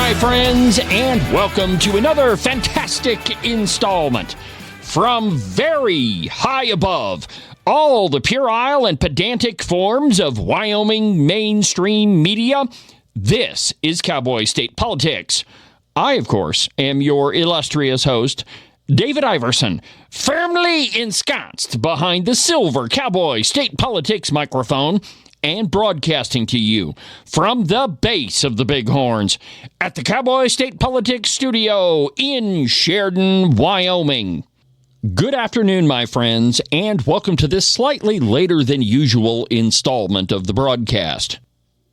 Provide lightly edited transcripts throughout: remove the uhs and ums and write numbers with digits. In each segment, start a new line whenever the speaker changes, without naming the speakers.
my friends, and welcome to another fantastic installment from very high above all the puerile and pedantic forms of Wyoming mainstream media. This is Cowboy State Politics. I, of course, am your illustrious host, David Iverson, firmly ensconced behind the silver Cowboy State Politics microphone and broadcasting to you from the base of the Bighorns at the Cowboy State Politics studio in Sheridan, Wyoming. Good afternoon, my friends, and welcome to this slightly later than usual installment of the broadcast.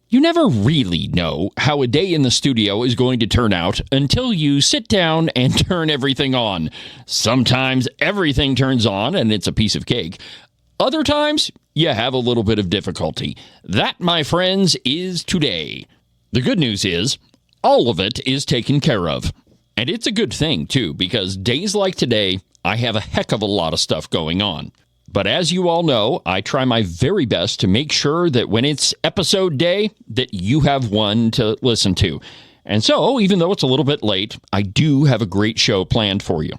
You never really know how a day in the studio is going to turn out until you sit down and turn everything on. Sometimes everything turns on and it's a piece of cake. Other times, you have a little bit of difficulty. That, my friends, is today. The good news is, all of it is taken care of. And it's a good thing, too, because days like today, I have a heck of a lot of stuff going on. But as you all know, I try my very best to make sure that when it's episode day, that you have one to listen to. And so, even though it's a little bit late, I do have a great show planned for you.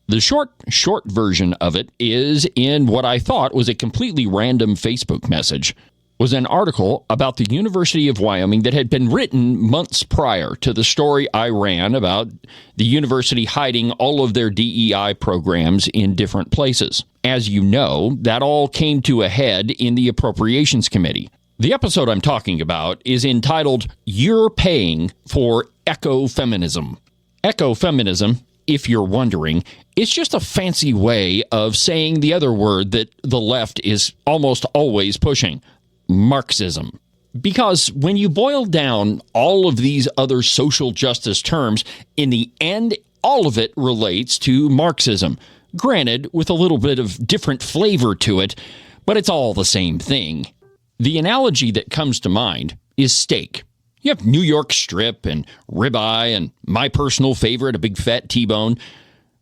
The short version of it is in what I thought was a completely random Facebook message. Was an article about the University of Wyoming that had been written months prior to the story I ran about the university hiding all of their DEI programs in different places. As you know, that all came to a head in the Appropriations Committee. The episode I'm talking about is entitled, "You're Paying for Ecofeminism." Ecofeminism, if you're wondering, it's just a fancy way of saying the other word that the left is almost always pushing, Marxism. Because when you boil down all of these other social justice terms, in the end, all of it relates to Marxism. Granted, with a little bit of different flavor to it, but it's all the same thing. The analogy that comes to mind is steak. You have New York strip and ribeye and my personal favorite, a big fat T-bone.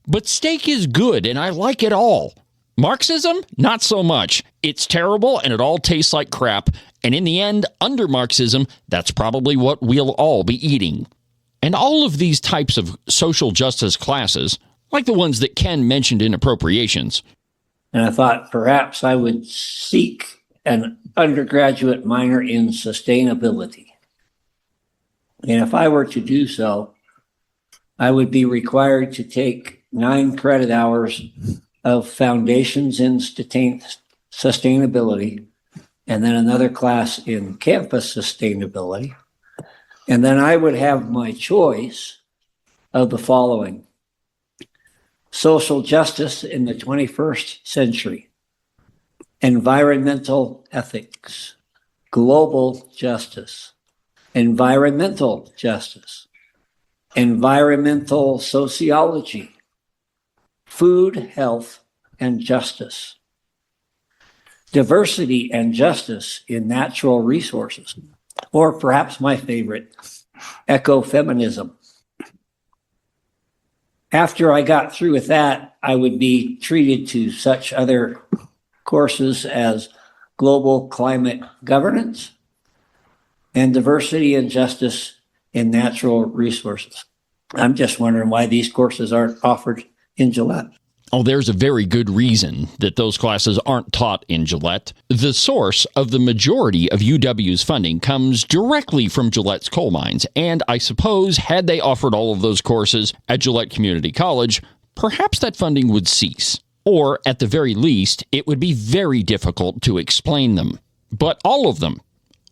But steak is good and I like it all. Marxism? Not so much. It's terrible and it all tastes like crap. And in the end, under Marxism, that's probably what we'll all be eating. And all of these types of social justice classes, like the ones that Ken mentioned in Appropriations.
And I thought perhaps I would seek an undergraduate minor in sustainability. And if I were to do so, I would be required to take 9 credit hours of Foundations in Sustainability, and then another class in Campus Sustainability. And then I would have my choice of the following: social justice in the 21st century, environmental ethics, global justice, environmental justice, environmental sociology, food, health, and justice, diversity and justice in natural resources, or perhaps my favorite, ecofeminism. After I got through with that, I would be treated to such other courses as global climate governance and diversity and justice in natural resources. I'm just wondering why these courses aren't offered in Gillette.
Oh, there's a very good reason that those classes aren't taught in Gillette. The source of the majority of UW's funding comes directly from Gillette's coal mines, and I suppose had they offered all of those courses at Gillette Community College, perhaps that funding would cease. Or, at the very least, it would be very difficult to explain them. But all of them,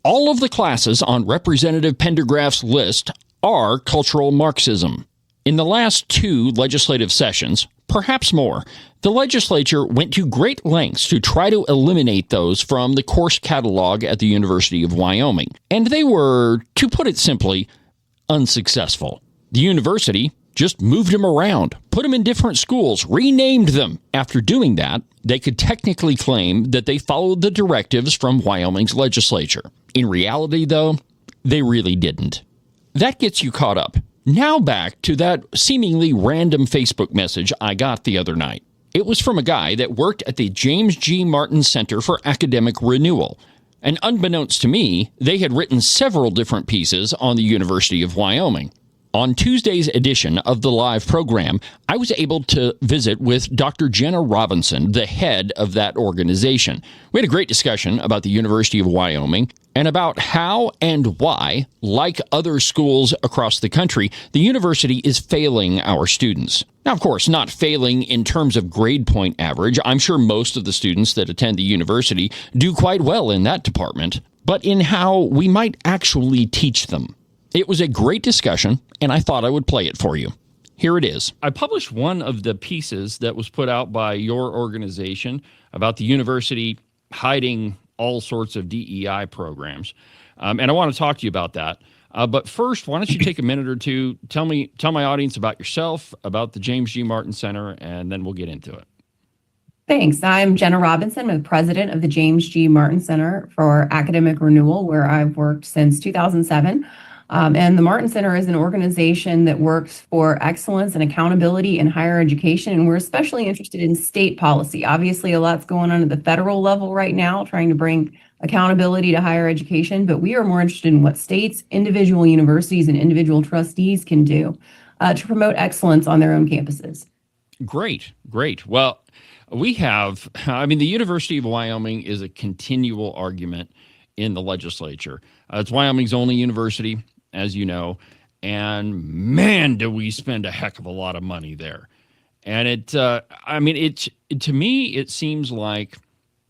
all of the classes on Representative Pendergraft's list are cultural Marxism. In the last 2 legislative sessions, perhaps more, the legislature went to great lengths to try to eliminate those from the course catalog at the University of Wyoming. And they were, to put it simply, unsuccessful. The university just moved them around, put them in different schools, renamed them. After doing that, they could technically claim that they followed the directives from Wyoming's legislature. In reality, though, they really didn't. That gets you caught up. Now back to that seemingly random Facebook message I got the other night. It was from a guy that worked at the James G. Martin Center for Academic Renewal. And unbeknownst to me, they had written several different pieces on the University of Wyoming. On Tuesday's edition of the live program, I was able to visit with Dr. Jenna Robinson, the head of that organization. We had a great discussion about the University of Wyoming and about how and why, like other schools across the country, the university is failing our students. Now, of course, not failing in terms of grade point average. I'm sure most of the students that attend the university do quite well in that department, but in how we might actually teach them. It was a great discussion, and I thought I would play it for you. Here it is. I published one of the pieces that was put out by your organization about the university hiding all sorts of DEI programs, and I want to talk to you about that. But first, why don't you take a minute or two, tell my audience about yourself, about the James G. Martin Center, and then we'll get into it.
Thanks. I'm Jenna Robinson. I'm the president of the James G. Martin Center for Academic Renewal, where I've worked since 2007. And the Martin Center is an organization that works for excellence and accountability in higher education. And we're especially interested in state policy. Obviously, a lot's going on at the federal level right now, trying to bring accountability to higher education. But we are more interested in what states, individual universities, and individual trustees can do to promote excellence on their own campuses.
Great. Well, the University of Wyoming is a continual argument in the legislature. It's Wyoming's only university, as you know, and man, do we spend a heck of a lot of money there. And to me, it seems like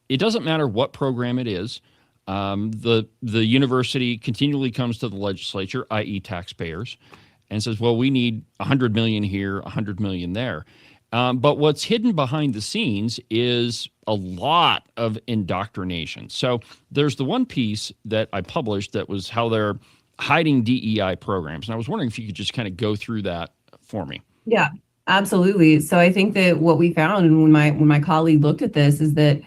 it doesn't matter what program it is. The university continually comes to the legislature, i.e. taxpayers, and says, well, we need $100 million here, $100 million there. But what's hidden behind the scenes is a lot of indoctrination. So there's the one piece that I published that was how they're hiding DEI programs. And I was wondering if you could just kind of go through that for me.
Yeah, absolutely. So I think that what we found, and when my colleague looked at this, is that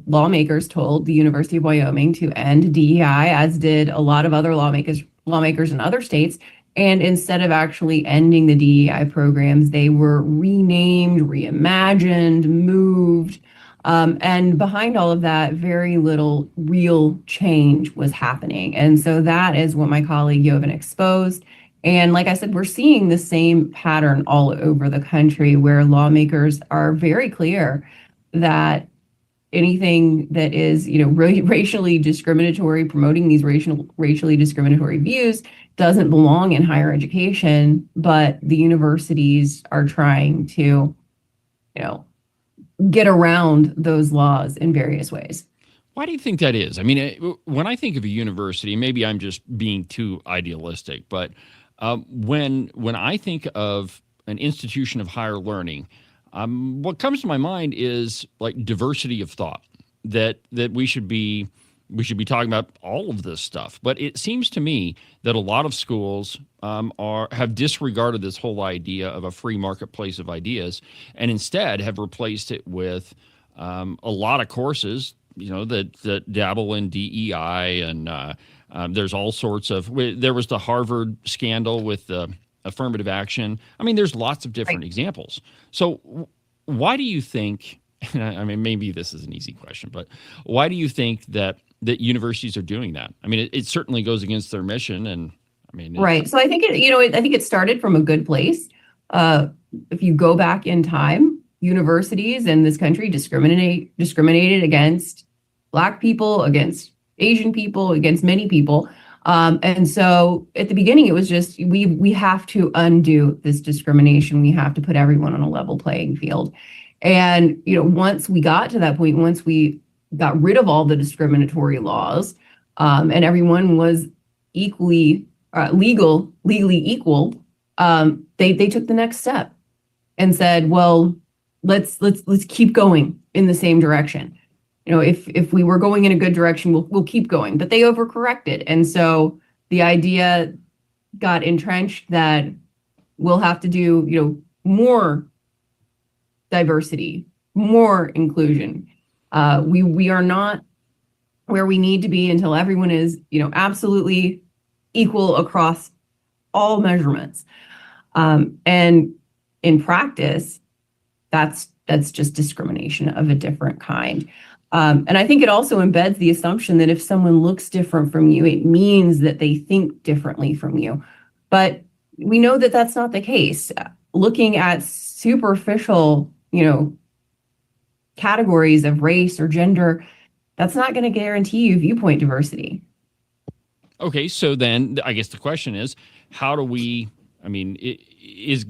lawmakers told the University of Wyoming to end DEI, as did a lot of other lawmakers in other states. And instead of actually ending the DEI programs, they were renamed, reimagined, moved. And behind all of that, very little real change was happening. And so that is what my colleague Jovan exposed. And like I said, we're seeing the same pattern all over the country, where lawmakers are very clear that anything that is, racially discriminatory, promoting these racially discriminatory views, doesn't belong in higher education. But the universities are trying to, get around those laws in various ways.
Why do you think that is? I mean, when I think of a university, maybe I'm just being too idealistic, but when I think of an institution of higher learning, what comes to my mind is like diversity of thought, that we should be talking about all of this stuff. But it seems to me that a lot of schools have disregarded this whole idea of a free marketplace of ideas, and instead have replaced it with a lot of courses, that dabble in DEI, and there's all sorts of. There was the Harvard scandal with affirmative action. I mean, there's lots of different examples. So why do you think? I mean, maybe this is an easy question, but why do you think that universities are doing that? I mean, it certainly goes against their mission, and I mean,
right. So I think it started from a good place. If you go back in time, universities in this country discriminated against Black people, against Asian people, against many people. And so at the beginning, it was just we have to undo this discrimination. We have to put everyone on a level playing field. And once we got to that point, once we got rid of all the discriminatory laws, and everyone was legally equal, they took the next step and said, well, let's keep going in the same direction. If we were going in a good direction, we'll keep going. But they overcorrected, and so the idea got entrenched that we'll have to do more diversity, more inclusion. We are not where we need to be until everyone is, absolutely equal across all measurements. And in practice, that's just discrimination of a different kind. And I think it also embeds the assumption that if someone looks different from you, it means that they think differently from you. But we know that that's not the case. Looking at superficial, categories of race or gender, that's not going to guarantee you viewpoint diversity.
Okay, so then I guess the question is, how do we, is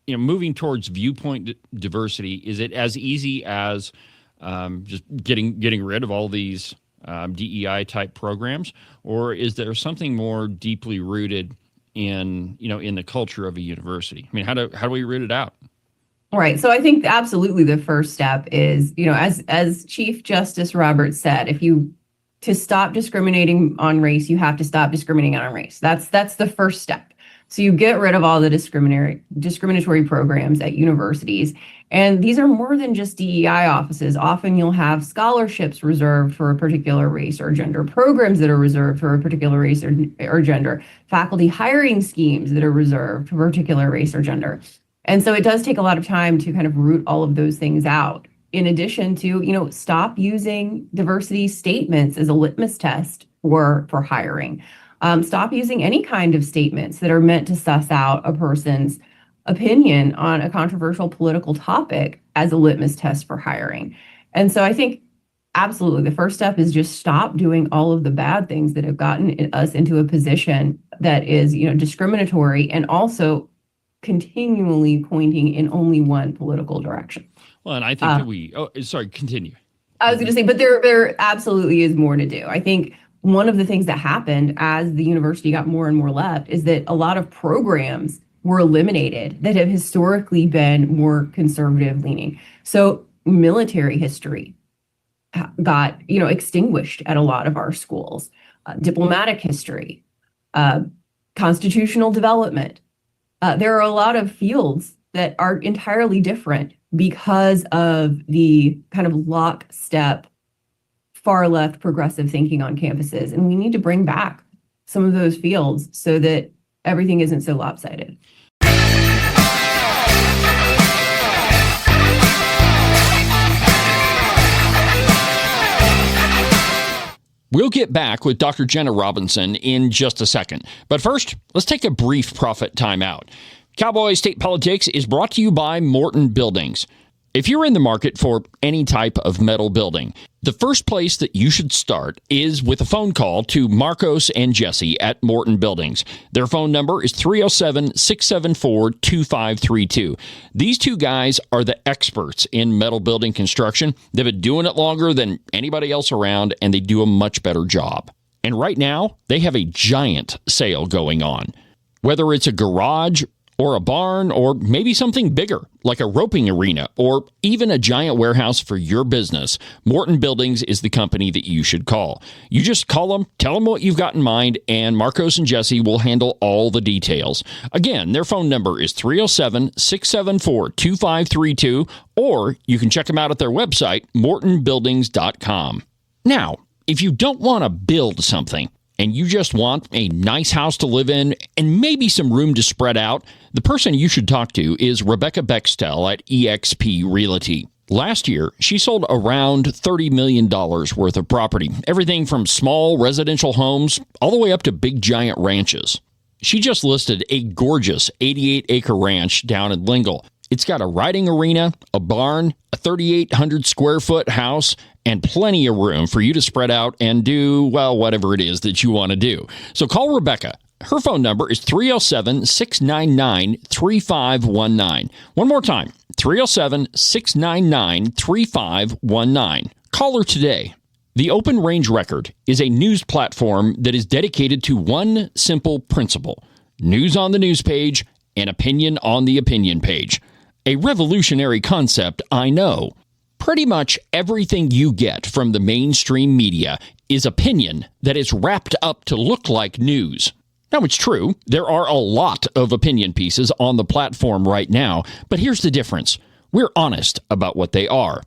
moving towards viewpoint diversity, is it as easy as just getting rid of all these DEI type programs, or is there something more deeply rooted in the culture of a university? How do we root it out?
Right. So I think absolutely the first step is, as Chief Justice Roberts said, to stop discriminating on race, you have to stop discriminating on race. That's the first step. So you get rid of all the discriminatory programs at universities. And these are more than just DEI offices. Often you'll have scholarships reserved for a particular race or gender, programs that are reserved for a particular race or gender, faculty hiring schemes that are reserved for a particular race or gender. And so it does take a lot of time to kind of root all of those things out. In addition to, stop using diversity statements as a litmus test for hiring. Stop using any kind of statements that are meant to suss out a person's opinion on a controversial political topic as a litmus test for hiring. And so I think absolutely the first step is just stop doing all of the bad things that have gotten us into a position that is, discriminatory and also continually pointing in only one political direction.
Well, and I think continue.
I was going to say, but there absolutely is more to do. I think one of the things that happened as the university got more and more left is that a lot of programs were eliminated that have historically been more conservative leaning. So military history got, extinguished at a lot of our schools, diplomatic history, constitutional development. There are a lot of fields that are entirely different because of the kind of lockstep, far left progressive thinking on campuses. And we need to bring back some of those fields so that everything isn't so lopsided.
We'll get back with Dr. Jenna Robinson in just a second. But first, let's take a brief profit timeout. Cowboy State Politics is brought to you by Morton Buildings. If you're in the market for any type of metal building, the first place that you should start is with a phone call to Marcos and Jesse at Morton Buildings. Their phone number is 307-674-2532. These two guys are the experts in metal building construction. They've been doing it longer than anybody else around, and they do a much better job. And right now, they have a giant sale going on. Whether it's a garage or a barn, or maybe something bigger, like a roping arena, or even a giant warehouse for your business, Morton Buildings is the company that you should call. You just call them, tell them what you've got in mind, and Marcos and Jesse will handle all the details. Again, their phone number is 307-674-2532, or you can check them out at their website, mortonbuildings.com. Now, if you don't want to build something, and you just want a nice house to live in and maybe some room to spread out, the person you should talk to is Rebecca Bextel at eXp Realty. Last year, she sold around $30 million worth of property, everything from small residential homes all the way up to big giant ranches. She just listed a gorgeous 88-acre ranch down in Lingle. It's got a riding arena, a barn, a 3,800 square foot house, and plenty of room for you to spread out and do, well, whatever it is that you want to do. So call Rebecca. Her phone number is 307-699-3519. One more time, 307-699-3519. Call her today. The Open Range Record is a news platform that is dedicated to one simple principle: news on the news page and opinion on the opinion page. A revolutionary concept, I know. Pretty much everything you get from the mainstream media is opinion that is wrapped up to look like news. Now, it's true, there are a lot of opinion pieces on the platform right now, but here's the difference. We're honest about what they are.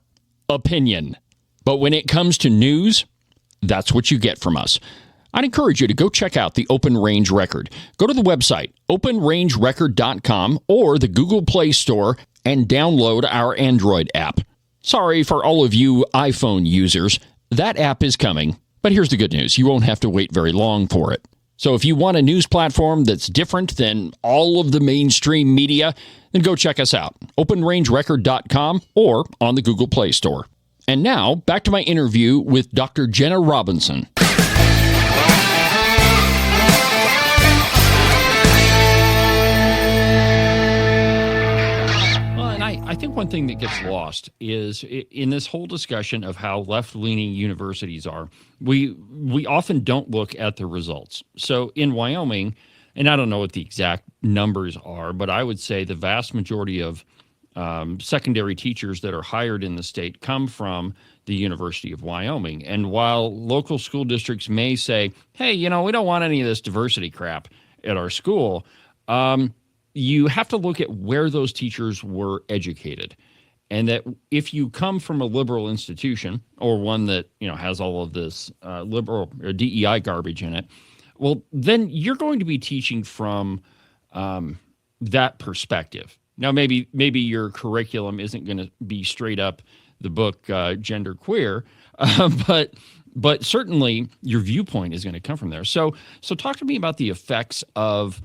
Opinion. But when it comes to news, that's what you get from us. I'd encourage you to go check out the Open Range Record. Go to the website, openrangerecord.com, or the Google Play Store, and download our Android app. Sorry for all of you iPhone users. That app is coming, but here's the good news. You won't have to wait very long for it. So if you want a news platform that's different than all of the mainstream media, then go check us out, openrangerecord.com or on the Google Play Store. And now, back to my interview with Dr. Jenna Robinson. I think one thing that gets lost is in this whole discussion of how left-leaning universities are, we often don't look at the results. So in Wyoming, and I don't know what the exact numbers are, but I would say the vast majority of secondary teachers that are hired in the state come from the University of Wyoming. And while local school districts may say, hey, we don't want any of this diversity crap at our school, you have to look at where those teachers were educated. And that if you come from a liberal institution or one that, has all of this liberal or DEI garbage in it, well, then you're going to be teaching from that perspective. Now, maybe your curriculum isn't going to be straight up the book gender queer, but certainly your viewpoint is going to come from there. So talk to me about the effects of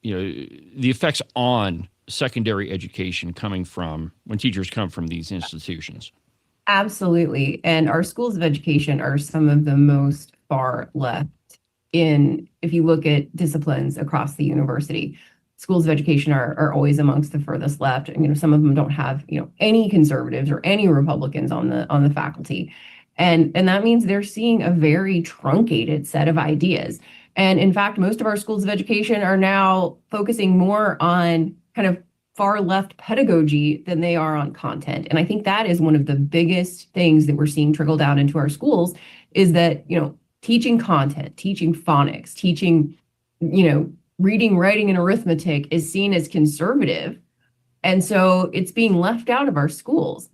the effects on secondary education coming from when teachers come from these institutions.
Absolutely. And our schools of education are some of the most far left if you look at disciplines across the university. Schools of education are always amongst the furthest left. And, some of them don't have, any conservatives or any Republicans on the faculty. And that means they're seeing a very truncated set of ideas. And in fact, most of our schools of education are now focusing more on kind of far left pedagogy than they are on content. And I think that is one of the biggest things that we're seeing trickle down into our schools is that, teaching content, teaching phonics, teaching, reading, writing, and arithmetic is seen as conservative. And so it's being left out of our schools.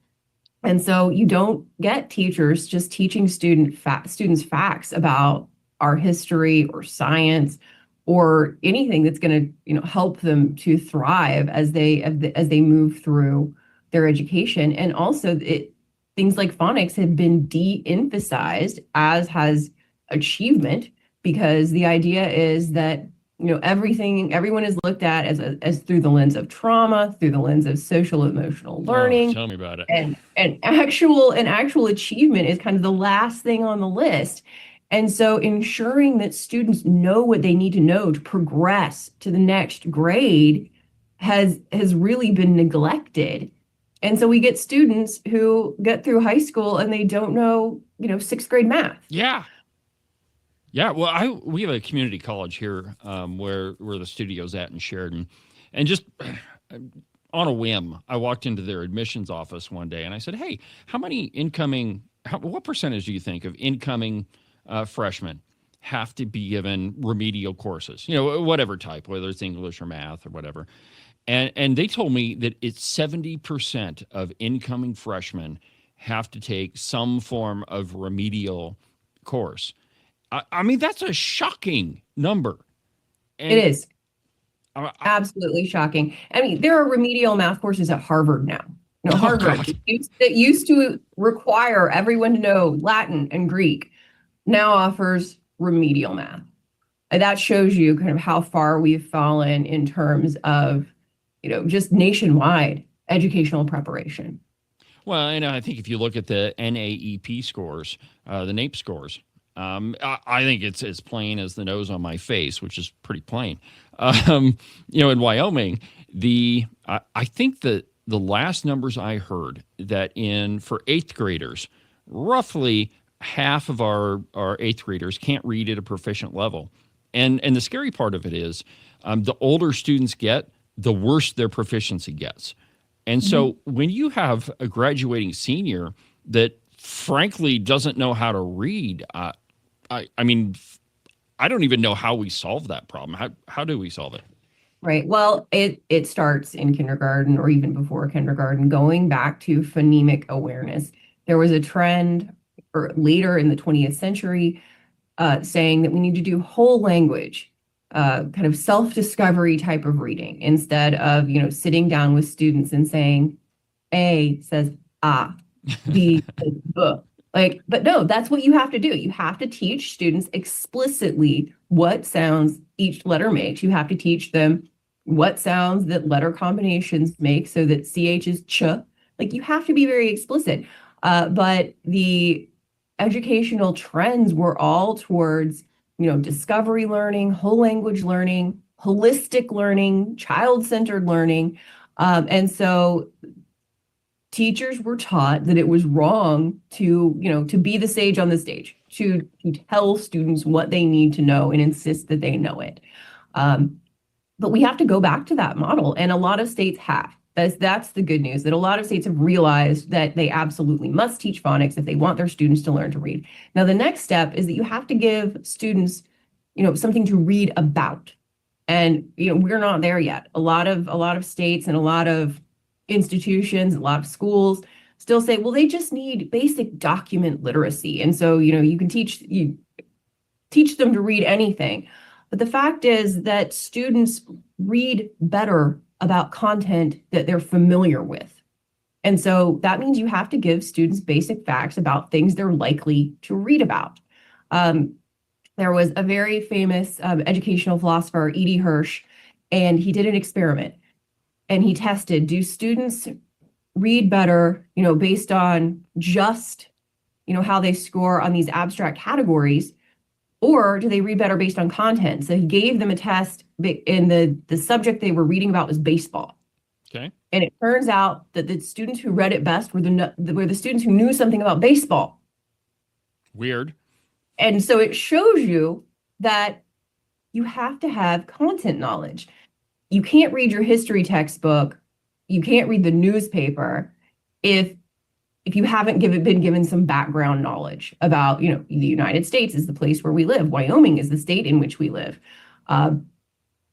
And so you don't get teachers just teaching students facts about our history or science or anything that's going to help them to thrive as they move through their education. And also things like phonics have been de-emphasized, as has achievement, because the idea is that everyone is looked at as through the lens of trauma, through the lens of social emotional learning.
Oh, tell me about it.
And actual achievement is kind of the last thing on the list. And so ensuring that students know what they need to know to progress to the next grade has really been neglected. And so we get students who get through high school and they don't know, sixth grade math.
Yeah. Yeah. Well, we have a community college here where the studio's at in Sheridan. And just on a whim, I walked into their admissions office one day and I said, hey, what percentage do you think of incoming freshmen have to be given remedial courses, whatever type, whether it's English or math or whatever. And they told me that it's 70% of incoming freshmen have to take some form of remedial course. I mean, that's a shocking number. And
it is. Absolutely shocking. I mean, there are remedial math courses at Harvard now. Harvard that used to require everyone to know Latin and Greek now offers remedial math. And that shows you kind of how far we've fallen in terms of, just nationwide educational preparation.
Well, and I think if you look at the NAEP scores, the NAEP scores, I think it's as plain as the nose on my face, which is pretty plain. In Wyoming, I think that the last numbers I heard that for eighth graders, roughly half of our eighth graders can't read at a proficient level. And the scary part of it is the older students get, the worse their proficiency gets. And so when you have a graduating senior that frankly doesn't know how to read, I mean, I don't even know how we solve that problem. How do we solve it?
Right. Well, it starts in kindergarten or even before kindergarten, going back to phonemic awareness. There was a trend later in the 20th century saying that we need to do whole language, kind of self-discovery type of reading instead of, sitting down with students and saying A says ah, B says B. Like, but no, that's what you have to do. You have to teach students explicitly what sounds each letter makes. You have to teach them what sounds that letter combinations make so that CH is ch. Like, you have to be very explicit. But the educational trends were all towards, discovery learning, whole language learning, holistic learning, child-centered learning. And so teachers were taught that it was wrong to be the sage on the stage, to tell students what they need to know and insist that they know it. But we have to go back to that model, and a lot of states have. That's the good news, that a lot of states have realized that they absolutely must teach phonics if they want their students to learn to read. Now, the next step is that you have to give students, something to read about. And, we're not there yet. A lot of states and a lot of institutions, a lot of schools still say, well, they just need basic document literacy. And so, you can teach them to read anything. But the fact is that students read better about content that they're familiar with. And so that means you have to give students basic facts about things they're likely to read about. There was a very famous educational philosopher, E.D. Hirsch, and he did an experiment. And he tested, do students read better, based on just, how they score on these abstract categories, or do they read better based on content? So he gave them a test, and the subject they were reading about was baseball.
Okay.
And it turns out that the students who read it best were the students who knew something about baseball.
Weird.
And so it shows you that you have to have content knowledge. You can't read your history textbook. You can't read the newspaper if you haven't been given some background knowledge about, the United States is the place where we live. Wyoming is the state in which we live.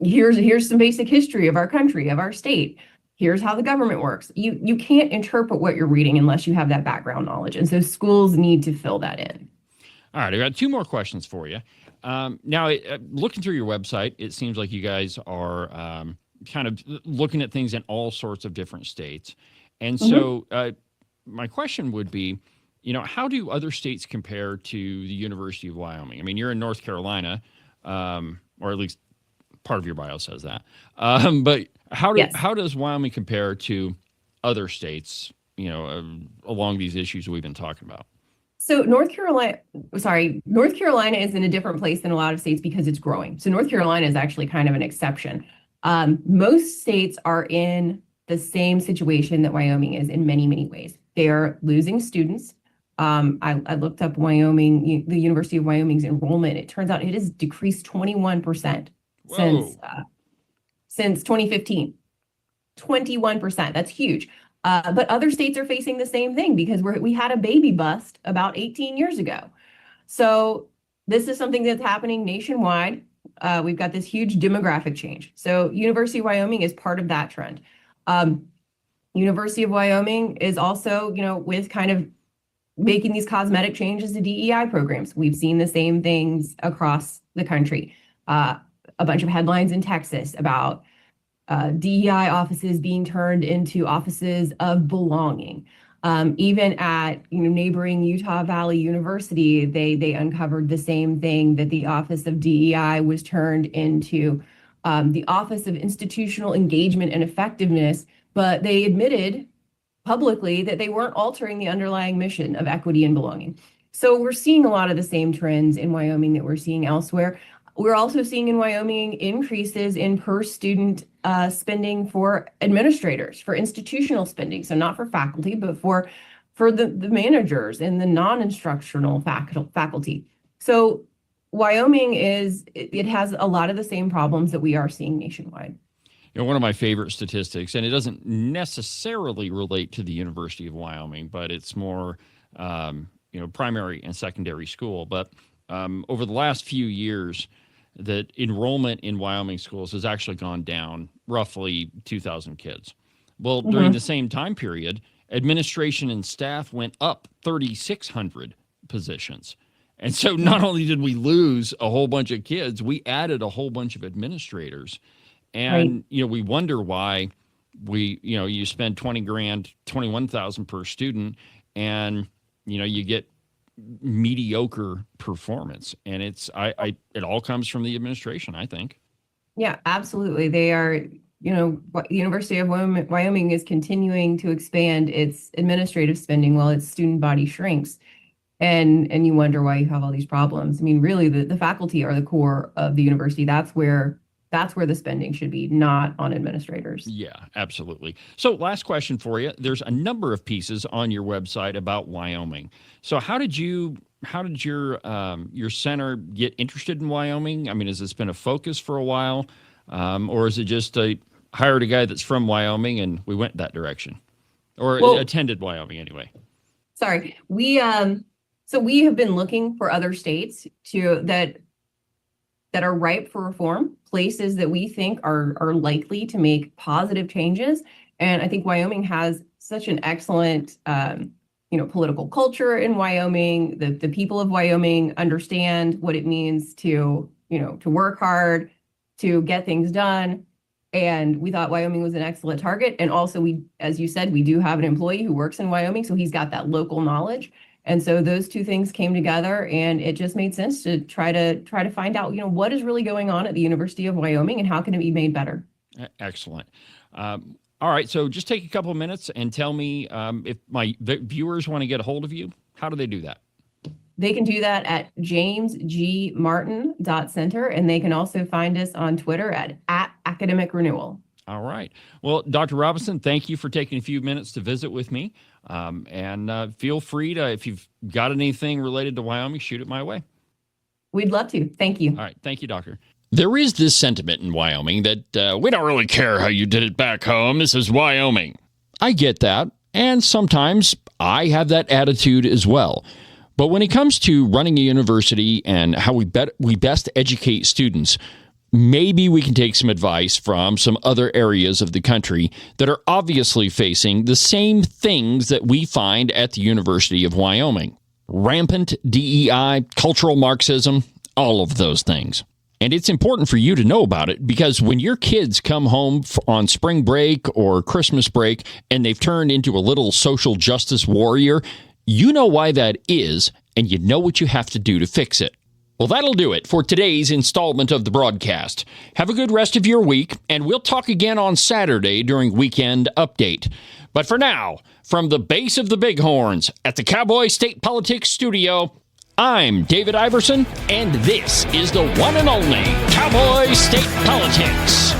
Here's some basic history of our country, of our state. Here's how the government works. You can't interpret what you're reading unless you have that background knowledge. And so schools need to fill that in.
All right, I've got two more questions for you. Now, looking through your website, it seems like you guys are kind of looking at things in all sorts of different states. And so my question would be, how do other states compare to the University of Wyoming? I mean, you're in North Carolina, or at least part of your bio says that. But how does Wyoming compare to other states, along these issues we've been talking about?
So North Carolina is in a different place than a lot of states because it's growing. So North Carolina is actually kind of an exception. Most states are in the same situation that Wyoming is in many, many ways. They are losing students. I looked up Wyoming, the University of Wyoming's enrollment. It turns out it has decreased 21% since 2015. 21%. That's huge. But other states are facing the same thing because we had a baby bust about 18 years ago. So this is something that's happening nationwide. We've got this huge demographic change. So University of Wyoming is part of that trend. University of Wyoming is also, with kind of making these cosmetic changes to DEI programs. We've seen the same things across the country. A bunch of headlines in Texas about DEI offices being turned into offices of belonging. Even at neighboring Utah Valley University, they uncovered the same thing, that the Office of DEI was turned into the Office of Institutional Engagement and Effectiveness, but they admitted publicly that they weren't altering the underlying mission of equity and belonging. So we're seeing a lot of the same trends in Wyoming that we're seeing elsewhere. We're also seeing in Wyoming increases in per student spending for administrators, for institutional spending. So not for faculty, but for the managers and the non-instructional faculty. So Wyoming it has a lot of the same problems that we are seeing nationwide.
One of my favorite statistics, and it doesn't necessarily relate to the University of Wyoming, but it's more, primary and secondary school. But over the last few years, that enrollment in Wyoming schools has actually gone down roughly 2,000 kids. Well, during the same time period, administration and staff went up 3,600 positions. And so not only did we lose a whole bunch of kids, we added a whole bunch of administrators. And, we wonder why you spend $20,000, $21,000 per student, and, you get mediocre performance. And it all comes from the administration, I think.
Yeah, absolutely. They are, the University of Wyoming is continuing to expand its administrative spending while its student body shrinks. And you wonder why you have all these problems. I mean, really, the faculty are the core of the university. That's where the spending should be, not on administrators.
Yeah, absolutely. So last question for you. There's a number of pieces on your website about Wyoming. So how did your center get interested in Wyoming? I mean, has this been a focus for a while? Or is it just hired a guy that's from Wyoming and we went that direction? Or attended Wyoming anyway?
Sorry. So we have been looking for other states that are ripe for reform, places that we think are likely to make positive changes. And I think Wyoming has such an excellent, political culture in Wyoming. The people of Wyoming understand what it means to work hard, to get things done. And we thought Wyoming was an excellent target. And also, as you said, we do have an employee who works in Wyoming, so he's got that local knowledge. And so those two things came together, and it just made sense to try to find out, what is really going on at the University of Wyoming and how can it be made better.
Excellent. All right. So just take a couple of minutes and tell me if my viewers want to get a hold of you, how do they do that?
They can do that at jamesgmartin.center, and they can also find us on Twitter at Academic Renewal.
All right. Well, Dr. Robinson, thank you for taking a few minutes to visit with me. And feel free to, if you've got anything related to Wyoming, shoot it my way.
We'd love to. Thank you.
All right. Thank you, Doctor. There is this sentiment in Wyoming that we don't really care how you did it back home. This is Wyoming. I get that. And sometimes I have that attitude as well. But when it comes to running a university and how we best educate students, maybe we can take some advice from some other areas of the country that are obviously facing the same things that we find at the University of Wyoming. Rampant DEI, cultural Marxism, all of those things. And it's important for you to know about it because when your kids come home on spring break or Christmas break and they've turned into a little social justice warrior, you know why that is, and you know what you have to do to fix it. Well, that'll do it for today's installment of the broadcast. Have a good rest of your week, and we'll talk again on Saturday during Weekend Update. But for now, from the base of the Bighorns at the Cowboy State Politics Studio, I'm David Iverson, and this is the one and only Cowboy State Politics.